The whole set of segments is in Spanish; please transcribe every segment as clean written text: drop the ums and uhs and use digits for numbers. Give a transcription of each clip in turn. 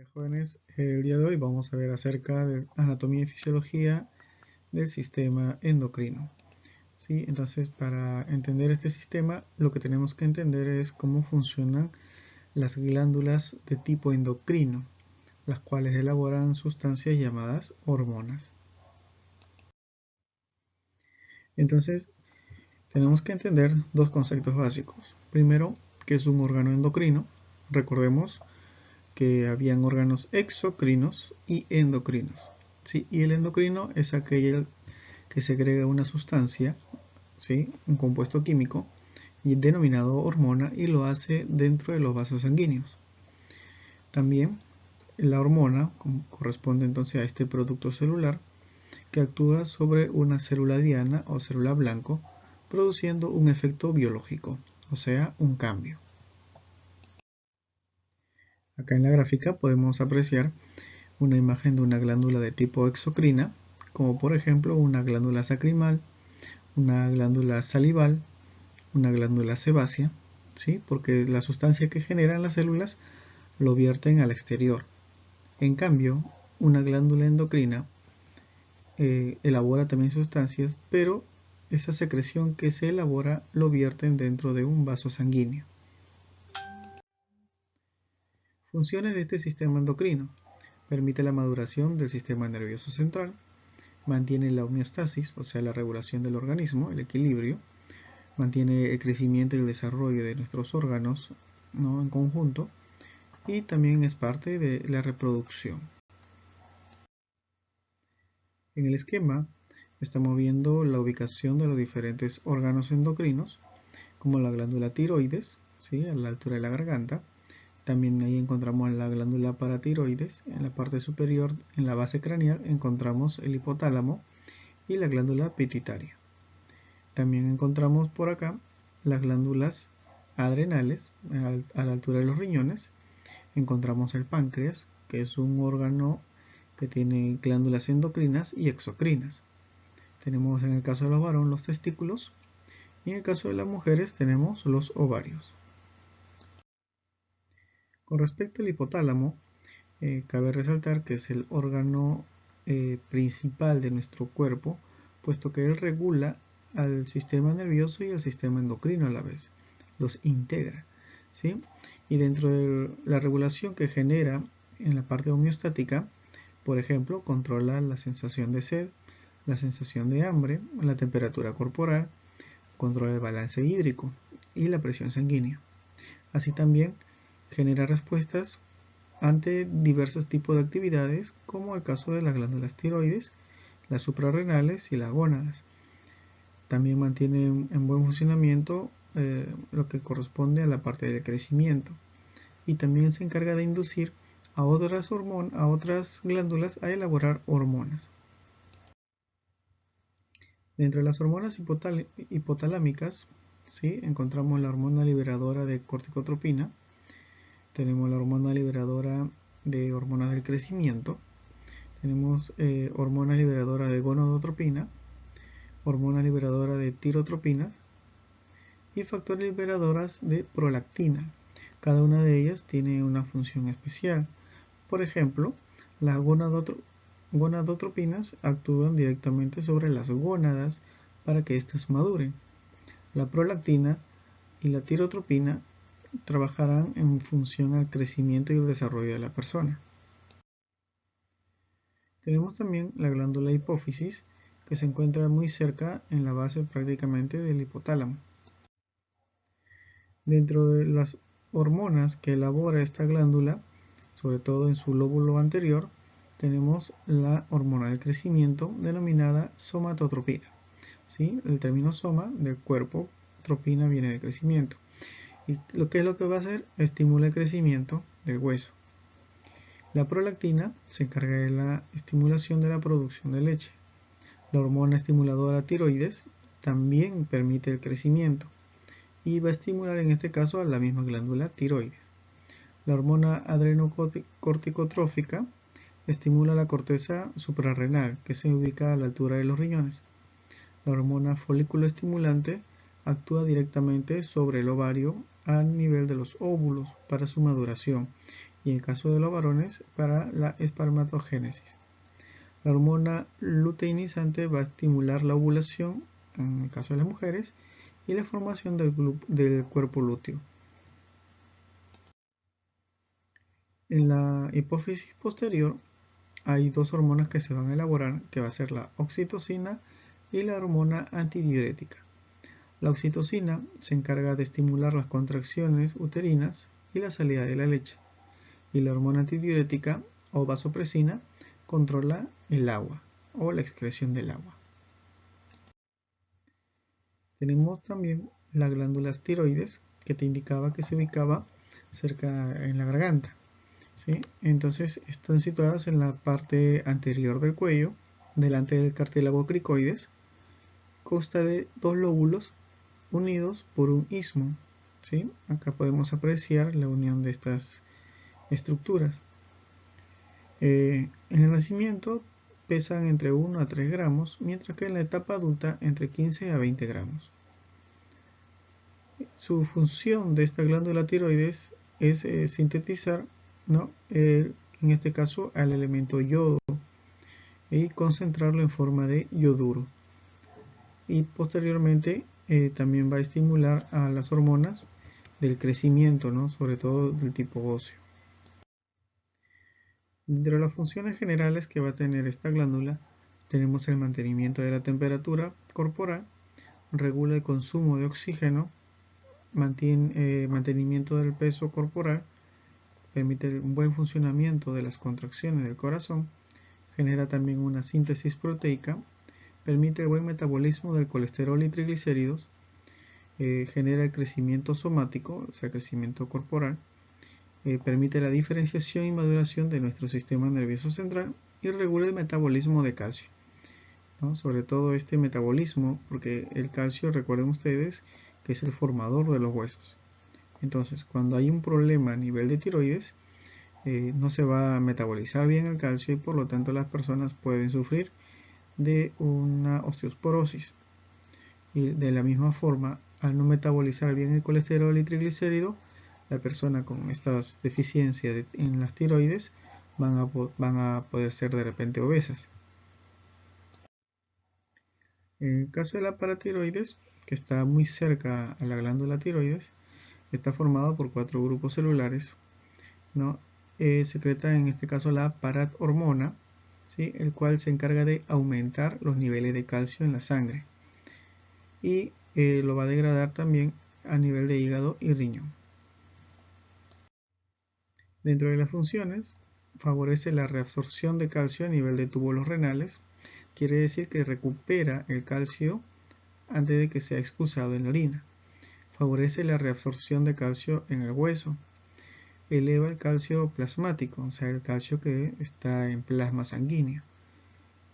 Jóvenes, el día de hoy vamos a ver acerca de anatomía y fisiología del sistema endocrino. ¿Sí? Entonces, para entender este sistema, lo que tenemos que entender es cómo funcionan las glándulas de tipo endocrino, las cuales elaboran sustancias llamadas hormonas. Entonces, tenemos que entender dos conceptos básicos. Primero, ¿qué es un órgano endocrino? Recordemos que habían órganos exocrinos y endocrinos. ¿Sí? Y el endocrino es aquel que segrega una sustancia, ¿sí? Un compuesto químico denominado hormona, y lo hace dentro de los vasos sanguíneos. También la hormona corresponde entonces a este producto celular que actúa sobre una célula diana o célula blanco, produciendo un efecto biológico, o sea, un cambio. Acá en la gráfica podemos apreciar una imagen de una glándula de tipo exocrina, como por ejemplo una glándula lacrimal, una glándula salival, una glándula sebácea, ¿sí? Porque la sustancia que generan las células lo vierten al exterior. En cambio, una glándula endocrina elabora también sustancias, pero esa secreción que se elabora lo vierten dentro de un vaso sanguíneo. Funciones de este sistema endocrino. Permite la maduración del sistema nervioso central, mantiene la homeostasis, o sea, la regulación del organismo, el equilibrio, mantiene el crecimiento y el desarrollo de nuestros órganos, ¿no? En conjunto, y también es parte de la reproducción. En el esquema estamos viendo la ubicación de los diferentes órganos endocrinos, como la glándula tiroides, ¿sí? A la altura de la garganta. También ahí encontramos la glándula paratiroides. En la parte superior, en la base craneal, encontramos el hipotálamo y la glándula pituitaria. También encontramos por acá las glándulas adrenales a la altura de los riñones. Encontramos el páncreas, que es un órgano que tiene glándulas endocrinas y exocrinas. Tenemos en el caso de los varones los testículos y en el caso de las mujeres tenemos los ovarios. Con respecto al hipotálamo, cabe resaltar que es el órgano principal de nuestro cuerpo, puesto que él regula al sistema nervioso y al sistema endocrino a la vez, los integra, ¿sí? Y dentro de la regulación que genera en la parte homeostática, por ejemplo, controla la sensación de sed, la sensación de hambre, la temperatura corporal, controla el balance hídrico y la presión sanguínea. Así también genera respuestas ante diversos tipos de actividades, como el caso de las glándulas tiroides, las suprarrenales y las gónadas. También mantiene en buen funcionamiento lo que corresponde a la parte del crecimiento, y también se encarga de inducir a otras glándulas a elaborar hormonas. Dentro de las hormonas hipotalámicas, ¿sí? Encontramos la hormona liberadora de corticotropina, tenemos la hormona liberadora de hormonas del crecimiento, tenemos hormona liberadora de gonadotropina, hormona liberadora de tirotropinas y factores liberadoras de prolactina. Cada una de ellas tiene una función especial. Por ejemplo, las gonadotropinas actúan directamente sobre las gónadas para que éstas maduren. La prolactina y la tirotropina trabajarán en función al crecimiento y el desarrollo de la persona. Tenemos también la glándula hipófisis, que se encuentra muy cerca en la base prácticamente del hipotálamo. Dentro de las hormonas que elabora esta glándula, sobre todo en su lóbulo anterior, tenemos la hormona del crecimiento denominada somatotropina. ¿Sí? El término soma del cuerpo, tropina viene de crecimiento. ¿Y qué es lo que va a hacer? Estimula el crecimiento del hueso. La prolactina se encarga de la estimulación de la producción de leche. La hormona estimuladora tiroides también permite el crecimiento y va a estimular en este caso a la misma glándula tiroides. La hormona adrenocorticotrófica estimula la corteza suprarrenal, que se ubica a la altura de los riñones. La hormona folículo estimulante actúa directamente sobre el ovario a nivel de los óvulos para su maduración y en el caso de los varones para la espermatogénesis. La hormona luteinizante va a estimular la ovulación en el caso de las mujeres y la formación del cuerpo lúteo. En la hipófisis posterior hay dos hormonas que se van a elaborar, que va a ser la oxitocina y la hormona antidiurética. La oxitocina se encarga de estimular las contracciones uterinas y la salida de la leche, y la hormona antidiurética o vasopresina controla el agua o la excreción del agua. Tenemos también las glándulas tiroides, que te indicaba que se ubicaba cerca en la garganta, ¿sí? Entonces están situadas en la parte anterior del cuello, delante del cartílago cricoides. Consta de dos lóbulos unidos por un istmo, ¿sí? Acá podemos apreciar la unión de estas estructuras. En el nacimiento pesan entre 1 a 3 gramos, mientras que en la etapa adulta entre 15 a 20 gramos. Su función de esta glándula tiroides es sintetizar, ¿no? En este caso al elemento yodo y concentrarlo en forma de yoduro. Y posteriormente también va a estimular a las hormonas del crecimiento, ¿no? Sobre todo del tipo óseo. Dentro de las funciones generales que va a tener esta glándula, tenemos el mantenimiento de la temperatura corporal, regula el consumo de oxígeno, mantenimiento del peso corporal, permite un buen funcionamiento de las contracciones del corazón, genera también una síntesis proteica, permite el buen metabolismo del colesterol y triglicéridos, genera el crecimiento somático, o sea, crecimiento corporal, permite la diferenciación y maduración de nuestro sistema nervioso central y regula el metabolismo de calcio, ¿no? Sobre todo este metabolismo, porque el calcio, recuerden ustedes, que es el formador de los huesos. Entonces, cuando hay un problema a nivel de tiroides, no se va a metabolizar bien el calcio y por lo tanto las personas pueden sufrir de una osteosporosis. Y de la misma forma, al no metabolizar bien el colesterol y triglicérido, la persona con estas deficiencias en las tiroides van a poder ser de repente obesas. En el caso de la paratiroides, que está muy cerca a la glándula tiroides, está formado por 4 grupos celulares, ¿no? Secreta en este caso la parathormona, ¿sí? El cual se encarga de aumentar los niveles de calcio en la sangre y lo va a degradar también a nivel de hígado y riñón. Dentro de las funciones, favorece la reabsorción de calcio a nivel de túbulos renales, quiere decir que recupera el calcio antes de que sea expulsado en la orina. Favorece la reabsorción de calcio en el hueso. Eleva el calcio plasmático, o sea, el calcio que está en plasma sanguíneo,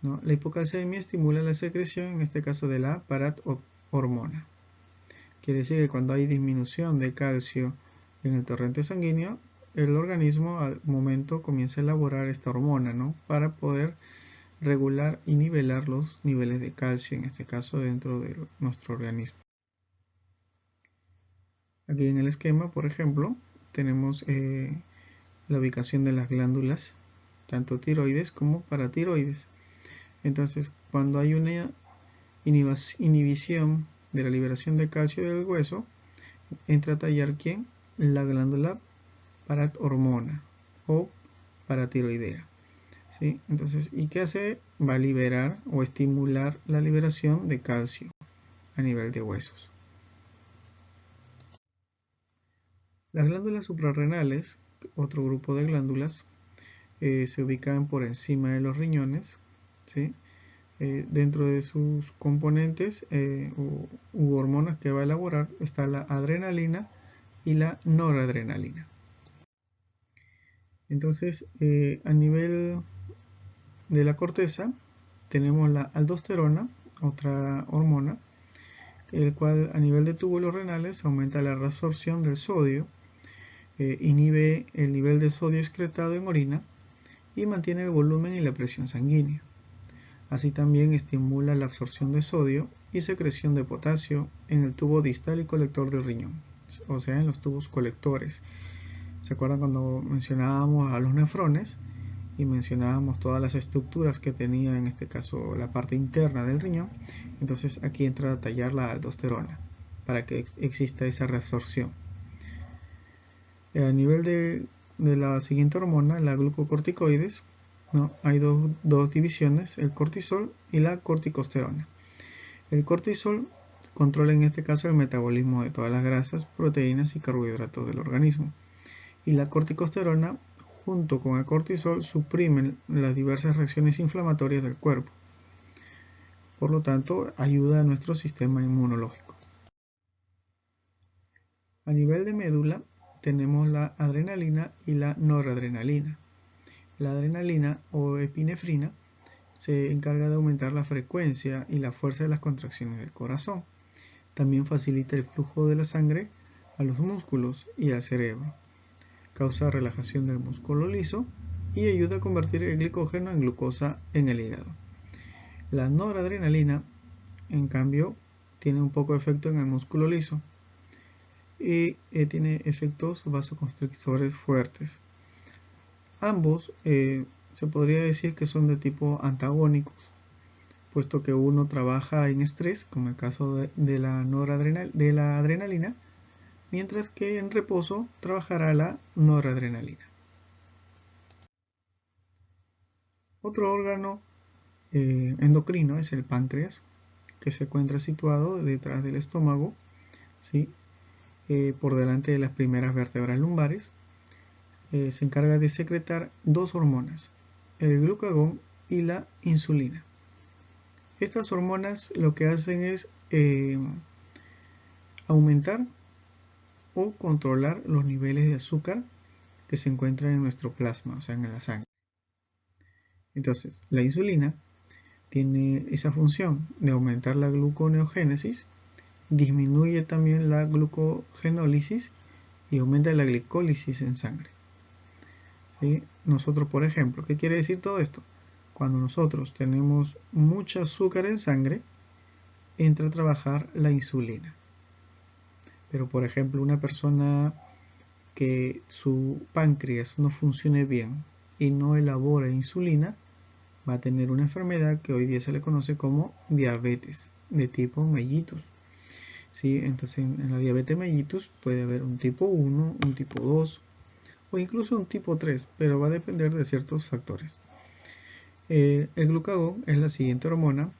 ¿no? La hipocalcemia estimula la secreción, en este caso de la parathormona. Quiere decir que cuando hay disminución de calcio en el torrente sanguíneo, el organismo al momento comienza a elaborar esta hormona, ¿no? Para poder regular y nivelar los niveles de calcio, en este caso dentro de nuestro organismo. Aquí en el esquema, por ejemplo, tenemos la ubicación de las glándulas, tanto tiroides como paratiroides. Entonces, cuando hay una inhibición de la liberación de calcio del hueso, entra a tallar ¿quién? La glándula parathormona o paratiroidea, ¿sí? Entonces, ¿y qué hace? Va a liberar o estimular la liberación de calcio a nivel de huesos. Las glándulas suprarrenales, otro grupo de glándulas, se ubican por encima de los riñones, ¿sí? Dentro de sus componentes u hormonas que va a elaborar está la adrenalina y la noradrenalina. Entonces, a nivel de la corteza tenemos la aldosterona, otra hormona, el cual a nivel de túbulos renales aumenta la reabsorción del sodio, inhibe el nivel de sodio excretado en orina y mantiene el volumen y la presión sanguínea. Así también estimula la absorción de sodio y secreción de potasio en el tubo distal y colector del riñón, o sea, en los tubos colectores. ¿Se acuerdan cuando mencionábamos a los nefrones y mencionábamos todas las estructuras que tenía en este caso la parte interna del riñón? Entonces aquí entra a tallar la aldosterona para que exista esa reabsorción. A nivel de la siguiente hormona, la glucocorticoides, ¿no? Hay dos divisiones, el cortisol y la corticosterona. El cortisol controla en este caso el metabolismo de todas las grasas, proteínas y carbohidratos del organismo. Y la corticosterona, junto con el cortisol, suprimen las diversas reacciones inflamatorias del cuerpo. Por lo tanto, ayuda a nuestro sistema inmunológico. A nivel de médula, tenemos la adrenalina y la noradrenalina. La adrenalina o epinefrina se encarga de aumentar la frecuencia y la fuerza de las contracciones del corazón. También facilita el flujo de la sangre a los músculos y al cerebro. Causa relajación del músculo liso y ayuda a convertir el glicógeno en glucosa en el hígado. La noradrenalina, en cambio, tiene un poco de efecto en el músculo liso y tiene efectos vasoconstrictores fuertes. Ambos se podría decir que son de tipo antagónicos, puesto que uno trabaja en estrés, como el caso de la adrenalina, mientras que en reposo trabajará la noradrenalina. Otro órgano endocrino es el páncreas, que se encuentra situado detrás del estómago, ¿sí? Por delante de las primeras vértebras lumbares. Se encarga de secretar dos hormonas, el glucagón y la insulina. Estas hormonas lo que hacen es aumentar o controlar los niveles de azúcar que se encuentran en nuestro plasma, o sea, en la sangre. Entonces, la insulina tiene esa función de aumentar la gluconeogénesis, disminuye también la glucogenólisis y aumenta la glicólisis en sangre. ¿Sí? Nosotros, por ejemplo, ¿qué quiere decir todo esto? Cuando nosotros tenemos mucho azúcar en sangre, entra a trabajar la insulina. Pero, por ejemplo, una persona que su páncreas no funcione bien y no elabora insulina, va a tener una enfermedad que hoy día se le conoce como diabetes de tipo mellitus. ¿Sí? Entonces en la diabetes mellitus puede haber un tipo 1, un tipo 2 o incluso un tipo 3, pero va a depender de ciertos factores. El glucagón es la siguiente hormona,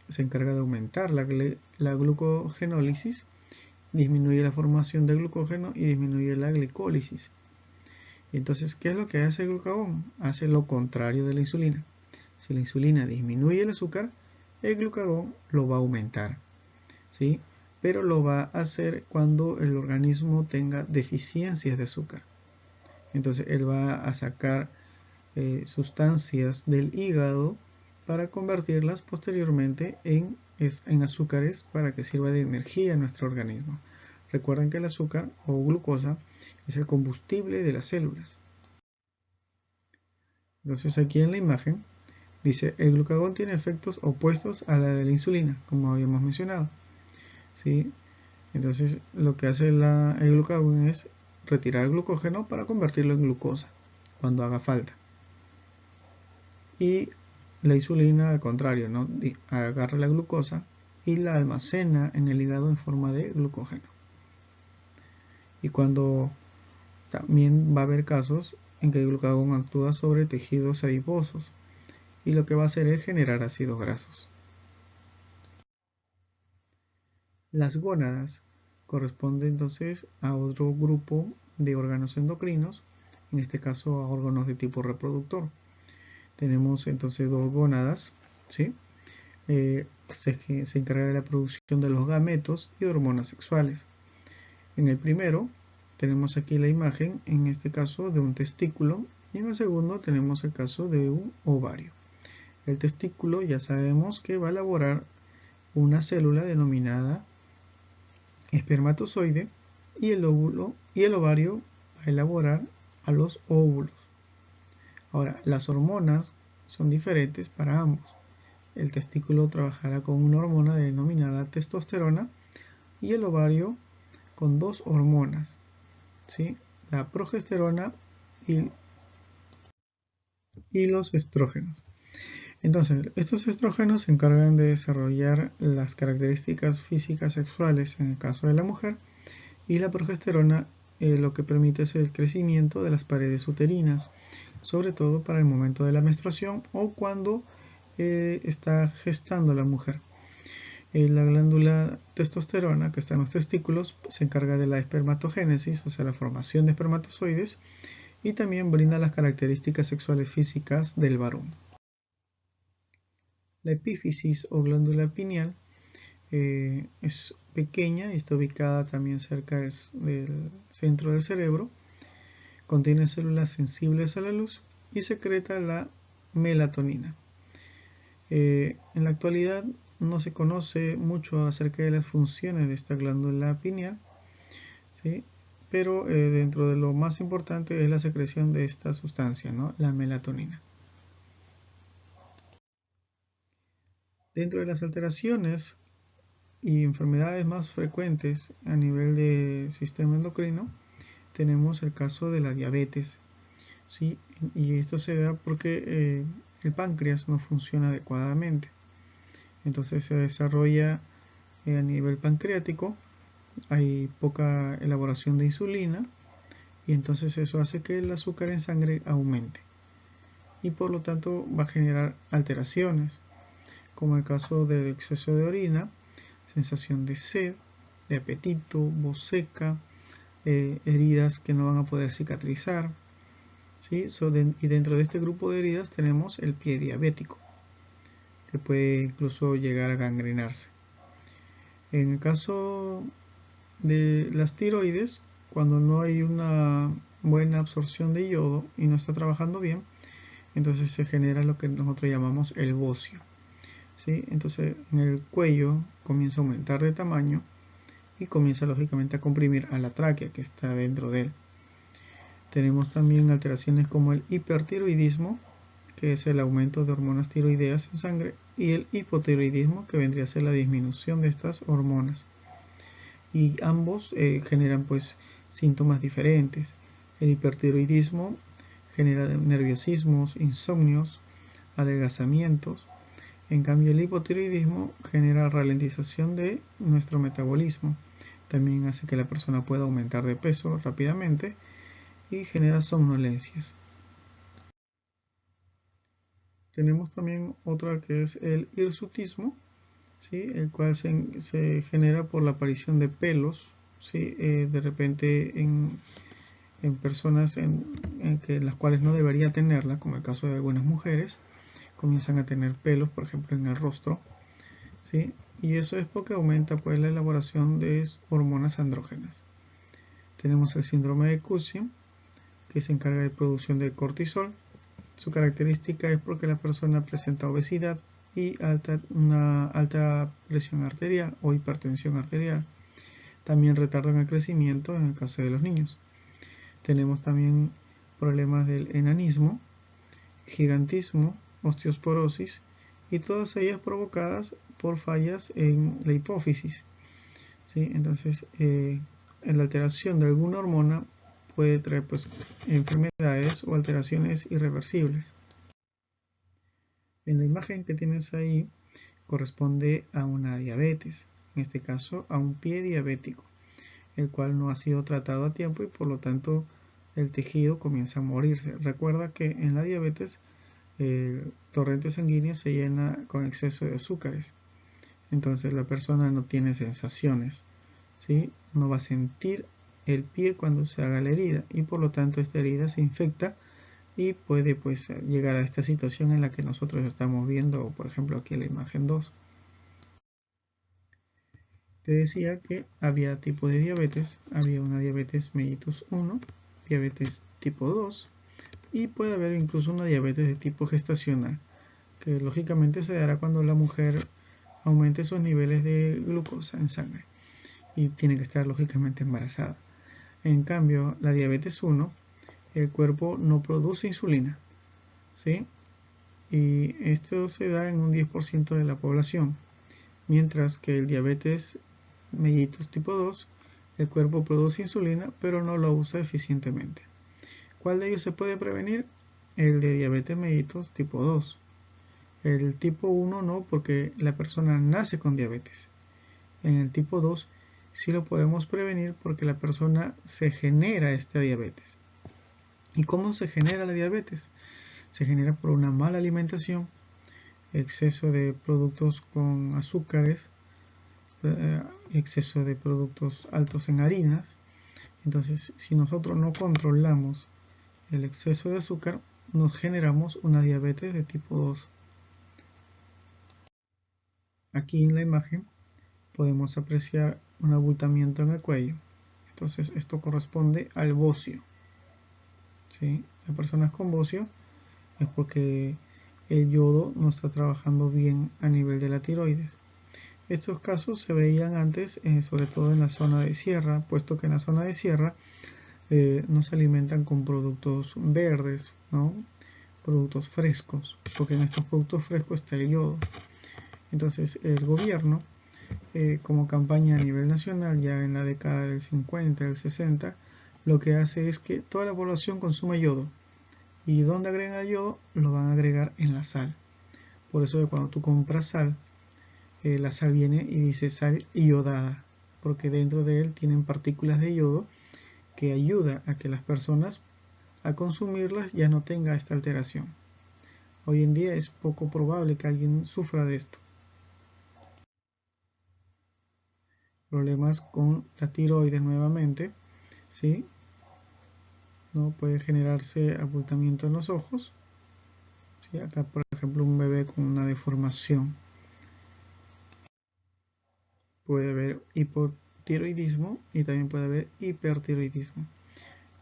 se encarga de aumentar la glucogenólisis, disminuye la formación de glucógeno y disminuye la glicólisis. Entonces, ¿qué es lo que hace el glucagón? Hace lo contrario de la insulina. Si la insulina disminuye el azúcar, el glucagón lo va a aumentar, ¿sí? Pero lo va a hacer cuando el organismo tenga deficiencias de azúcar. Entonces él va a sacar sustancias del hígado para convertirlas posteriormente en azúcares para que sirva de energía en nuestro organismo. Recuerden que el azúcar o glucosa es el combustible de las células. Entonces aquí en la imagen dice, el glucagón tiene efectos opuestos a la de la insulina, como habíamos mencionado. ¿Sí? Entonces lo que hace el glucagón es retirar el glucógeno para convertirlo en glucosa cuando haga falta. Y la insulina, al contrario, ¿no? Agarra la glucosa y la almacena en el hígado en forma de glucógeno. Y cuando también va a haber casos en que el glucagón actúa sobre tejidos adiposos y lo que va a hacer es generar ácidos grasos. Las gónadas corresponden entonces a otro grupo de órganos endocrinos, en este caso a órganos de tipo reproductor. Tenemos entonces dos gónadas, ¿sí? Se encarga de la producción de los gametos y hormonas sexuales. En el primero tenemos aquí la imagen, en este caso de un testículo, y en el segundo tenemos el caso de un ovario. El testículo ya sabemos que va a elaborar una célula denominada espermatozoide y el ovario va a elaborar a los óvulos. Ahora, las hormonas son diferentes para ambos. El testículo trabajará con una hormona denominada testosterona y el ovario con dos hormonas, ¿sí? la progesterona y los estrógenos. Entonces, estos estrógenos se encargan de desarrollar las características físicas sexuales en el caso de la mujer, y la progesterona lo que permite es el crecimiento de las paredes uterinas, sobre todo para el momento de la menstruación o cuando está gestando la mujer. La glándula testosterona que está en los testículos se encarga de la espermatogénesis, o sea, la formación de espermatozoides, y también brinda las características sexuales físicas del varón. La epífisis o glándula pineal es pequeña y está ubicada también cerca del centro del cerebro. Contiene células sensibles a la luz y secreta la melatonina. En la actualidad no se conoce mucho acerca de las funciones de esta glándula pineal, ¿sí? Pero dentro de lo más importante es la secreción de esta sustancia, ¿no? La melatonina. Dentro de las alteraciones y enfermedades más frecuentes a nivel de sistema endocrino, tenemos el caso de la diabetes, ¿sí? Y esto se da porque el páncreas no funciona adecuadamente. Entonces se desarrolla a nivel pancreático, hay poca elaboración de insulina y entonces eso hace que el azúcar en sangre aumente y por lo tanto va a generar alteraciones, como el caso del exceso de orina, sensación de sed, de apetito, voz seca, heridas que no van a poder cicatrizar, ¿sí? Y dentro de este grupo de heridas tenemos el pie diabético, que puede incluso llegar a gangrenarse. En el caso de las tiroides, cuando no hay una buena absorción de yodo y no está trabajando bien, entonces se genera lo que nosotros llamamos el bocio, ¿sí? Entonces en el cuello comienza a aumentar de tamaño y comienza lógicamente a comprimir a la tráquea que está dentro de él. Tenemos también alteraciones como el hipertiroidismo, que es el aumento de hormonas tiroideas en sangre, y el hipotiroidismo, que vendría a ser la disminución de estas hormonas. Y ambos generan pues síntomas diferentes. El hipertiroidismo genera nerviosismos, insomnios, adelgazamientos. En cambio, el hipotiroidismo genera ralentización de nuestro metabolismo. También hace que la persona pueda aumentar de peso rápidamente y genera somnolencias. Tenemos también otra que es el hirsutismo, ¿sí? El cual se genera por la aparición de pelos, ¿sí? De repente en personas en las cuales no debería tenerla, como el caso de algunas mujeres, comienzan a tener pelos, por ejemplo, en el rostro, ¿sí? Y eso es porque aumenta pues la elaboración de hormonas andrógenas. Tenemos el síndrome de Cushing, que se encarga de producción de cortisol. Su característica es porque la persona presenta obesidad y una alta presión arterial o hipertensión arterial. También retardo en el crecimiento en el caso de los niños. Tenemos también problemas del enanismo, gigantismo, osteosporosis y todas ellas provocadas por fallas en la hipófisis, ¿sí? Entonces, la alteración de alguna hormona puede traer pues enfermedades o alteraciones irreversibles. En la imagen que tienes ahí corresponde a una diabetes, en este caso a un pie diabético, el cual no ha sido tratado a tiempo y por lo tanto el tejido comienza a morirse. Recuerda que en la diabetes el torrente sanguíneo se llena con exceso de azúcares, entonces la persona no tiene sensaciones, ¿sí? No va a sentir el pie cuando se haga la herida y por lo tanto esta herida se infecta y puede pues llegar a esta situación en la que nosotros estamos viendo, por ejemplo aquí en la imagen 2. Te decía que había tipos de diabetes, había una diabetes mellitus 1, diabetes tipo 2 y puede haber incluso una diabetes de tipo gestacional, que lógicamente se dará cuando la mujer aumente sus niveles de glucosa en sangre y tiene que estar lógicamente embarazada. En cambio, la diabetes 1, el cuerpo no produce insulina, ¿sí? Y esto se da en un 10% de la población, mientras que el diabetes mellitus tipo 2, el cuerpo produce insulina, pero no lo usa eficientemente. ¿Cuál de ellos se puede prevenir? El de diabetes mellitus tipo 2. El tipo 1 no, porque la persona nace con diabetes. En el tipo 2 sí lo podemos prevenir porque la persona se genera esta diabetes. ¿Y cómo se genera la diabetes? Se genera por una mala alimentación, exceso de productos con azúcares, exceso de productos altos en harinas. Entonces, si nosotros no controlamos el exceso de azúcar, nos generamos una diabetes de tipo 2. Aquí en la imagen podemos apreciar un abultamiento en el cuello. Entonces, esto corresponde al bocio. ¿Sí? Las personas con bocio es porque el yodo no está trabajando bien a nivel de la tiroides. Estos casos se veían antes, sobre todo en la zona de sierra, puesto que en la zona de sierra no se alimentan con productos verdes, ¿no? Productos frescos, porque en estos productos frescos está el yodo. Entonces el gobierno, como campaña a nivel nacional, ya en la década del 50, del 60, lo que hace es que toda la población consuma yodo. ¿Y dónde agregan el yodo? Lo van a agregar en la sal. Por eso que cuando tú compras sal, la sal viene y dice sal iodada, porque dentro de él tienen partículas de yodo que ayuda a que las personas a consumirlas ya no tenga esta alteración. Hoy en día es poco probable que alguien sufra de esto. Problemas con la tiroides nuevamente, ¿sí? ¿No? Puede generarse abultamiento en los ojos, ¿sí? Acá por ejemplo un bebé con una deformación. Puede haber hipotiroidismo y también puede haber hipertiroidismo.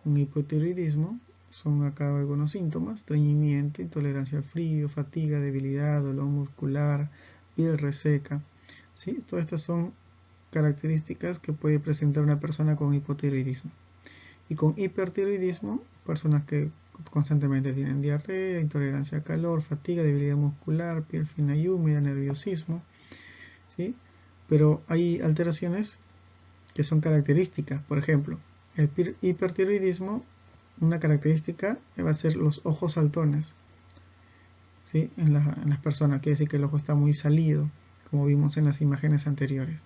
Un hipotiroidismo son acá algunos síntomas: estreñimiento, intolerancia al frío, fatiga, debilidad, dolor muscular, piel reseca. ¿Sí? Todas estas son características que puede presentar una persona con hipotiroidismo. Y con hipertiroidismo, personas que constantemente tienen diarrea, intolerancia al calor, fatiga, debilidad muscular, piel fina y húmeda, nerviosismo. ¿Sí? Pero hay alteraciones que son características. Por ejemplo, el hipertiroidismo, una característica va a ser los ojos saltones, ¿sí? En las personas, quiere decir que el ojo está muy salido, como vimos en las imágenes anteriores.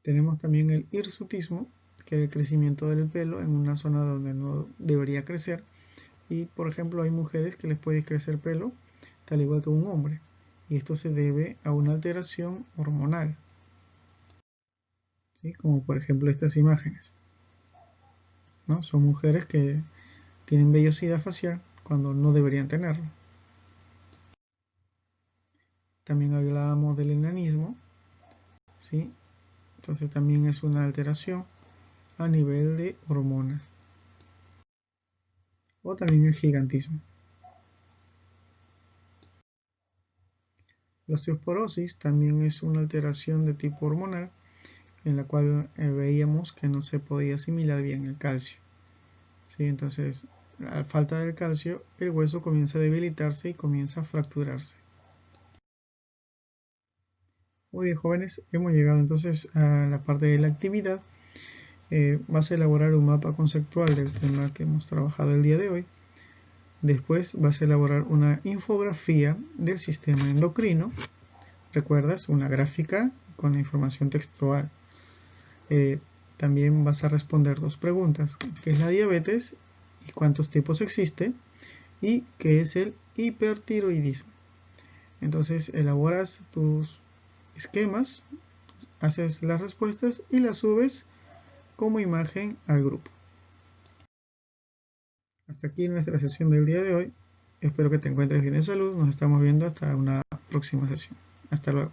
Tenemos también el hirsutismo, que es el crecimiento del pelo en una zona donde no debería crecer. Y por ejemplo hay mujeres que les puede crecer pelo tal igual que un hombre. Y esto se debe a una alteración hormonal, ¿sí? Como por ejemplo estas imágenes, ¿no? Son mujeres que tienen vellosidad facial cuando no deberían tenerlo. También hablábamos del enanismo, ¿sí? Entonces también es una alteración a nivel de hormonas. O también el gigantismo. La osteoporosis también es una alteración de tipo hormonal en la cual veíamos que no se podía asimilar bien el calcio. ¿Sí? Entonces, a falta del calcio, el hueso comienza a debilitarse y comienza a fracturarse. Muy bien, jóvenes, hemos llegado entonces a la parte de la actividad. Vas a elaborar un mapa conceptual del tema que hemos trabajado el día de hoy. Después vas a elaborar una infografía del sistema endocrino. ¿Recuerdas? Una gráfica con la información textual. También vas a responder dos preguntas: ¿qué es la diabetes y cuántos tipos existe? ¿Y qué es el hipertiroidismo? Entonces elaboras tus esquemas, haces las respuestas y las subes como imagen al grupo. Hasta aquí nuestra sesión del día de hoy. Espero que te encuentres bien de salud. Nos estamos viendo hasta una próxima sesión. Hasta luego.